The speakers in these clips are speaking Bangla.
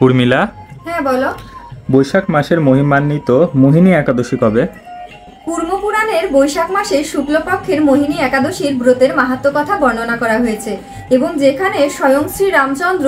উর্মিলা, হ্যাঁ বলো। বৈশাখ মাসের মহিমান্বিত মোহিনী একাদশী কবে? কুর্মপুরাণের বৈশাখ মাসে শুক্লপক্ষের মোহিনী একাদশীর ব্রতের মাহাত্ম্য কথা বর্ণনা করা হয়েছে এবং যেখানে স্বয়ং শ্রী রামচন্দ্র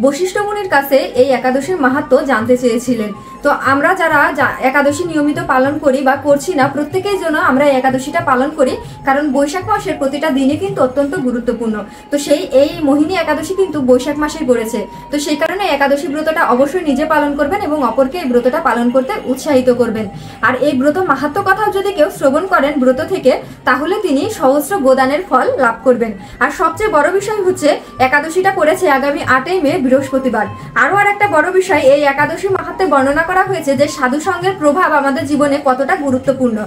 বশিষ্ঠ মুনির কাছে এই একাদশীর মাহাত্ম্য জানতে চেয়েছিলেন। তো আমরা যারা একাদশী নিয়মিত পালন করি বা করছি না, প্রত্যেকেই জন্য আমরা এই একাদশীটা পালন করি, কারণ বৈশাখ মাসের প্রতিটা দিনে কিন্তু অত্যন্ত গুরুত্বপূর্ণ। তো এই মোহিনী একাদশী কিন্তু বৈশাখ মাসেই পড়েছে। তো সেই কারণে একাদশী ব্রতটা অবশ্যই নিজে পালন করবেন এবং অপরকে এই ব্রতটা পালন করতে উৎসাহিত করবেন। আর এই ব্রত মাহাত্ম্য কথাও যদি কেউ শ্রবণ করেন ব্রত থেকে, তাহলে তিনি সহস্র গোদানের ফল লাভ করবেন। আর সবচেয়ে বড় বিষয় হচ্ছে একাদশীটা পড়েছে আগামী 8ই মে বৃহস্পতিবার। আরও আর একটা বড় বিষয়, এই একাদশী মাহাত্ম্যে বর্ণনা করা হয়েছে যে সাধু সঙ্গের প্রভাব আমাদের জীবনে কতটা গুরুত্বপূর্ণ।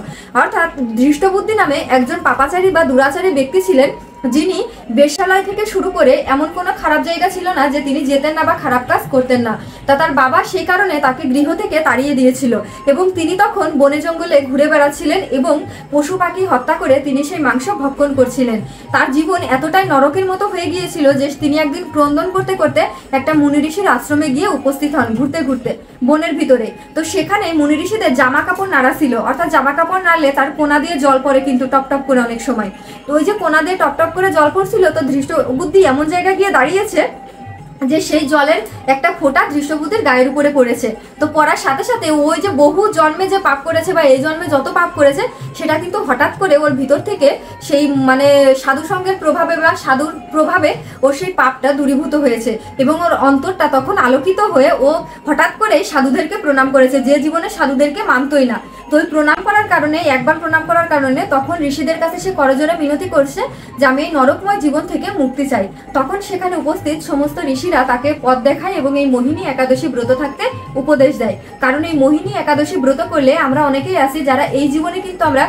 অর্থাৎ ধৃষ্টবুদ্ধি নামে একজন পাপাচারী বা দুরাচারী ব্যক্তি ছিলেন, যিনি বেশ্যালয় থেকে শুরু করে এমন কোনো খারাপ জায়গা ছিল না যে তিনি যেতেন না বা খারাপ কাজ করতেন না। তার বাবা সেই কারণে তাকে গৃহ থেকে তাড়িয়ে দিয়েছিল এবং তিনি তখন বনে জঙ্গলে ঘুরে বেড়াচ্ছিলেন এবং পশু পাখি হত্যা করে তিনি সেই মাংস ভক্ষণ করছিলেন। তার জীবন এতটাই নরকের মতো হয়ে গিয়েছিল যে তিনি একদিন ক্রন্দন করতে করতে একটা মুনি ঋষির আশ্রমে গিয়ে উপস্থিত হন, ঘুরতে ঘুরতে বনের ভিতরে। তো সেখানে মুনি ঋষিদের জামা কাপড় নাড়া ছিল, অর্থাৎ জামা কাপড় নাড়লে তার কোনা দিয়ে জল পড়ে কিন্তু টপ টপ করে অনেক সময়। তো ওই যে কোনা দিয়ে টপ টপ করে জল পড়ছিল, তো ধৃষ্টবুদ্ধি এমন জায়গায় গিয়ে দাঁড়িয়েছে যে সেই জলের একটা ফোঁটা ধৃষ্টবুদ্ধির গায়ের উপরে পড়েছে। তো পড়ার সাথে সাথে ওই যে বহু জন্মে যে পাপ করেছে বা এই জন্মে যত পাপ করেছে, সেটা কিন্তু হঠাৎ করে ওর ভিতর থেকে সেই সাধু সঙ্গের প্রভাবে বা সাধুর প্রভাবে ওর সেই পাপটা দূরীভূত হয়েছে এবং ওর অন্তরটা তখন আলোকিত হয়ে ও হঠাৎ করে সাধুদেরকে প্রণাম করেছে, যে জীবনে সাধুদেরকে মানতই না। তো ওই প্রণাম করার কারণে, একবার প্রণাম করার কারণে তখন ঋষিদের কাছে সে করজোড়ে মিনতি করছে যে আমি এই নরকময় জীবন থেকে মুক্তি চাই। তখন সেখানে উপস্থিত সমস্ত ঋষিরা তাকে পথ দেখায় এবং এই মোহিনী একাদশী ব্রত থাকতে উপদেশ দেয়। কারণ এই মোহিনী একাদশী ব্রত করলে আমরা অনেকেই আছি যারা এই জীবনে কিন্তু আমরা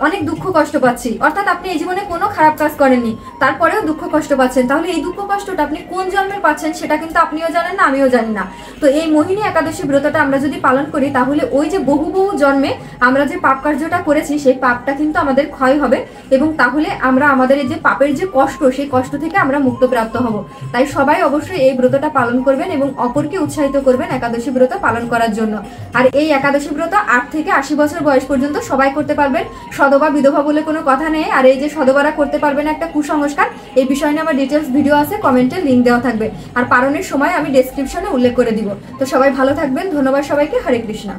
অনেক দুঃখ কষ্ট পাচ্ছি। অর্থাৎ আপনি এই জীবনে কোনো খারাপ কাজ করেননি, তারপরেও দুঃখ কষ্ট পাচ্ছেন। তাহলে এই দুঃখ কষ্টটা আপনি কোন জন্মে পাচ্ছেন সেটা কিন্তু আপনিও জানেন না, আমিও জানি না। তো এই মোহিনী একাদশী ব্রতটা আমরা যদি পালন করি, তাহলে ওই যে বহু বহু জন্মে আমরা যে পাপ কার্যটা করেছি সেই পাপটা কিন্তু আমাদের ক্ষয় হবে এবং তাহলে আমরা আমাদের এই যে পাপের যে কষ্ট, সেই কষ্ট থেকে আমরা মুক্তপ্রাপ্ত হব। তাই সবাই অবশ্যই এই ব্রতটা পালন করবেন এবং অপরকে উৎসাহিত করবেন একাদশী ব্রত পালন করার জন্য। আর এই একাদশী ব্রত 8 থেকে 80 বছর বয়স পর্যন্ত সবাই করতে পারবেন, সধবা বিধবা বলে কোনো কথা নেই। আর এই যে সধবারা করতে পারবেন একটা কুসংস্কার, এই বিষয় নিয়ে আমার ডিটেলস ভিডিও আছে, কমেন্টে লিঙ্ক দেওয়া থাকবে, আর পালনের সময় আমি ডেসক্রিপশনে উল্লেখ করে দিব। তো সবাই ভালো থাকবেন, ধন্যবাদ সবাইকে, হরে কৃষ্ণা।